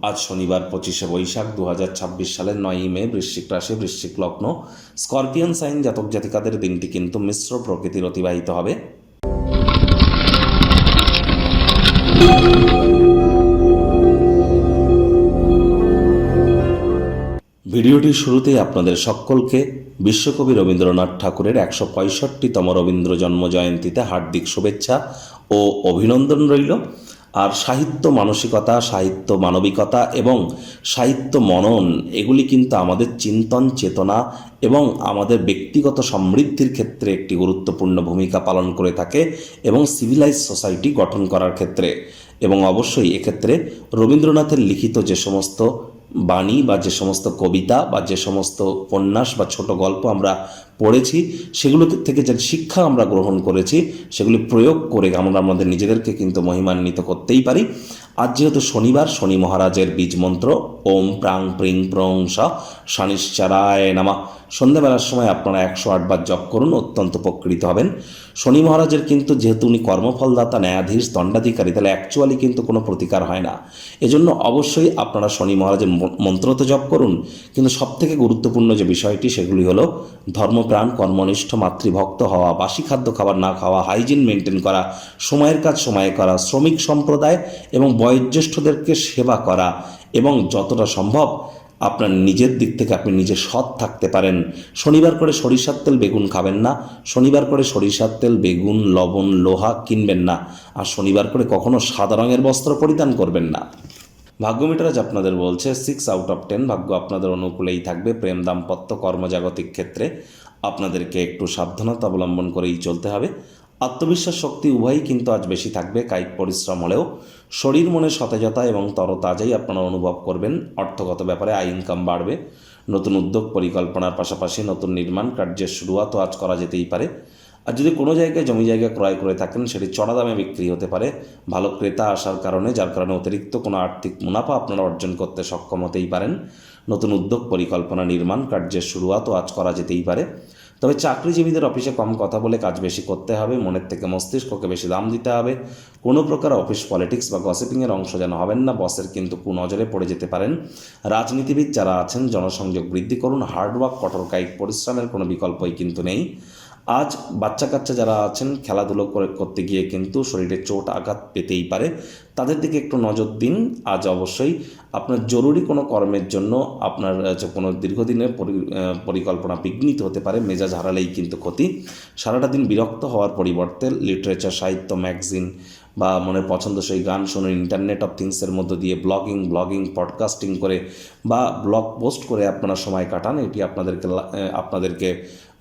আজ শনিবার 25শে বৈশাখ 2026 সালের 9ই মে, বৃশ্চিক রাশি, বৃশ্চিক লগ্ন, স্করপিয়ন সাইন জাতক জাতিকাদের দিনটি কিন্তু মিশ্র প্রকৃতির অতিবাহিত হবে। ভিডিওটির শুরুতেই আপনাদের সকলকে বিশ্বকবি রবীন্দ্রনাথ ঠাকুরের 165তম রবীন্দ্র জন্ম জয়ন্তীতে হার্দিক শুভেচ্ছা ও অভিনন্দন রইল। আর সাহিত্য মানসিকতা, সাহিত্য মানবিকতা এবং সাহিত্য মনন, এগুলি কিন্তু আমাদের চিন্তন চেতনা এবং আমাদের ব্যক্তিগত সমৃদ্ধির ক্ষেত্রে একটি গুরুত্বপূর্ণ ভূমিকা পালন করে থাকে এবং সিভিলাইজ সোসাইটি গঠন করার ক্ষেত্রে। এবং অবশ্যই এক্ষেত্রে রবীন্দ্রনাথের লিখিত যে সমস্ত বাণী বা যে সমস্ত কবিতা বা যে সমস্ত উপন্যাস বা ছোট গল্প আমরা পড়েছি, সেগুলো থেকে যে শিক্ষা আমরা গ্রহণ করেছি, সেগুলি প্রয়োগ করে আমরা আমাদের নিজেদেরকে কিন্তু মহিমান্বিত করতেই পারি। আজ যেহেতু শনিবার, শনি মহারাজের বীজ মন্ত্র ওম প্রাং প্রিং প্রং শনিশ্চরায় নামা সন্ধ্যাবেলার সময় আপনারা 108 বার জপ করুন, অত্যন্ত উপকৃত হবেন। শনি মহারাজের কিন্তু যেহেতু উনি কর্মফলদাতা, ন্যায়াধীশ, দণ্ডাধিকারী, তাহলে অ্যাকচুয়ালি কিন্তু কোনো প্রতিকার হয় না। এজন্য অবশ্যই আপনারা শনি মহারাজের মন্ত্র তো জপ করুন, কিন্তু সবথেকে গুরুত্বপূর্ণ যে বিষয়টি সেগুলি হলো ধর্মপ্রাণ, কর্মনিষ্ঠ, মাতৃভক্ত হওয়া, বাসি খাদ্য খাবার না খাওয়া, হাইজিন মেনটেন করা, সময়ের কাজ সময়ে করা, শ্রমিক সম্প্রদায় এবং বয়োজ্যেষ্ঠদেরকে সেবা করা, এবং যতটা সম্ভব আপনার নিজের দিক থেকে আপনি নিজে সৎ থাকতে পারেন। শনিবার করে সরিষার তেল বেগুন খাবেন না, শনিবার করে সরিষার তেল বেগুন লবণ লোহা কিনবেন না, আর শনিবার করে কখনো সাদা রঙের বস্ত্র পরিধান করবেন না। ভাগ্যমিটার আজ আপনাদের বলছে 6/10, ভাগ্য আপনাদের অনুকূলেই থাকবে। প্রেম, দাম্পত্য, কর্মজাগতিক ক্ষেত্রে আপনাদেরকে একটু সাবধানতা অবলম্বন করেই চলতে হবে। আত্মবিশ্বাস, শক্তি উভয়ই কিন্তু আজ বেশি থাকবে। কায়িক পরিশ্রম হলেও শরীর মনে সতেজতা এবং তরতাজাই আপনারা অনুভব করবেন। অর্থগত ব্যাপারে আয় ইনকাম বাড়বে। নতুন উদ্যোগ পরিকল্পনার পাশাপাশি নতুন নির্মাণ কার্যের শুরুয়াতও আজ করা যেতেই পারে। আর যদি কোনো জায়গায় জমি জায়গা ক্রয় করে থাকেন, সেটি চড়া দামে বিক্রি হতে পারে ভালো ক্রেতা আসার কারণে, যার কারণে অতিরিক্ত কোনো আর্থিক মুনাফা আপনারা অর্জন করতে সক্ষম হতেই পারেন। নতুন উদ্যোগ পরিকল্পনা নির্মাণ কার্যের শুরুয়াতও আজ করা যেতেই পারে। তবে চাকরিজীবীদের অফিসে কম কথা বলে কাজ বেশি করতে হবে, মনের থেকে মস্তিষ্ককে বেশি দাম দিতে হবে। কোনো প্রকার অফিস পলিটিক্স বা গসিপিংয়ের অংশ যেন হবেন না, বসের কিন্তু কুনজরে পড়ে যেতে পারেন। রাজনীতিবিদ যারা আছেন, জনসংযোগ বৃদ্ধি করুন। হার্ডওয়ার্ক, কঠোর কায়িক পরিশ্রমের কোনো বিকল্পই কিন্তু নেই। আজ বাচ্চা কাচ্চা যারা আছেন, খেলাধুলো করতে গিয়ে কিন্তু শরীরে চোট আঘাত পেতেই পারে, তাদের দিকে একটু নজর দিন। আজ অবশ্যই আপনার জরুরি কোনো কর্মের জন্য আপনার কোনো দীর্ঘদিনের পরিকল্পনা বিঘ্নিত হতে পারে। মেজাজ হারালেই কিন্তু ক্ষতি। সারাটা দিন বিরক্ত হওয়ার পরিবর্তে লিটারেচার, সাহিত্য, ম্যাগাজিন বা মনের পছন্দসই গান শুনুন। ইন্টারনেট অফ থিংসের মধ্য দিয়ে ব্লগিং, পডকাস্টিং করে বা ব্লগ পোস্ট করে আপনারা সময় কাটান। এটি আপনাদেরকে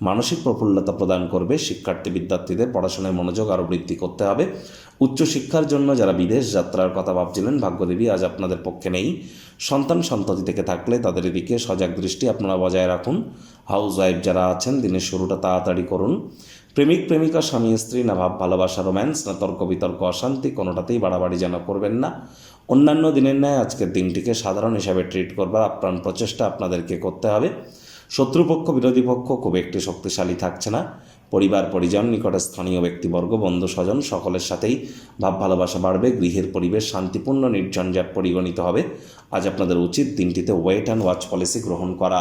মানসিক প্রফুল্লতা প্রদান করবে। শিক্ষার্থী বিদ্যার্থীদের পড়াশোনায় মনোযোগ আরও বৃদ্ধি করতে হবে। উচ্চশিক্ষার জন্য যারা বিদেশ যাত্রার কথা ভাবছিলেন, ভাগ্যদেবী আজ আপনাদের পক্ষে নেই। সন্ততি থেকে থাকলে তাদের দিকে সজাগ দৃষ্টি আপনারা বজায় রাখুন। হাউস ওয়াইফ যারা আছেন, দিনের শুরুটা তাড়াতাড়ি করুন। প্রেমিক প্রেমিকা, স্বামী স্ত্রী, না ভাব ভালোবাসা, রোম্যান্স, না তর্ক বিতর্ক, অশান্তি, কোনোটাতেই বাড়াবাড়ি যেন করবেন না। অন্যান্য দিনের ন্যায় আজকের দিনটিকে সাধারণ হিসাবে ট্রিট করবার আপ্রাণ প্রচেষ্টা আপনাদেরকে করতে হবে। শত্রুপক্ষ, বিরোধী পক্ষ খুব একটি শক্তিশালী থাকছে না। পরিবার পরিজন, নিকটে স্থানীয় ব্যক্তিবর্গ, বন্ধু স্বজন, সকলের সাথেই ভাব ভালোবাসা বাড়বে। গৃহের পরিবেশ শান্তিপূর্ণ, নির্ঝঞ্ঝাট পরিগণিত হবে। আজ আপনাদের উচিত দিনটিতে ওয়েট অ্যান্ড ওয়াচ পলিসি গ্রহণ করা।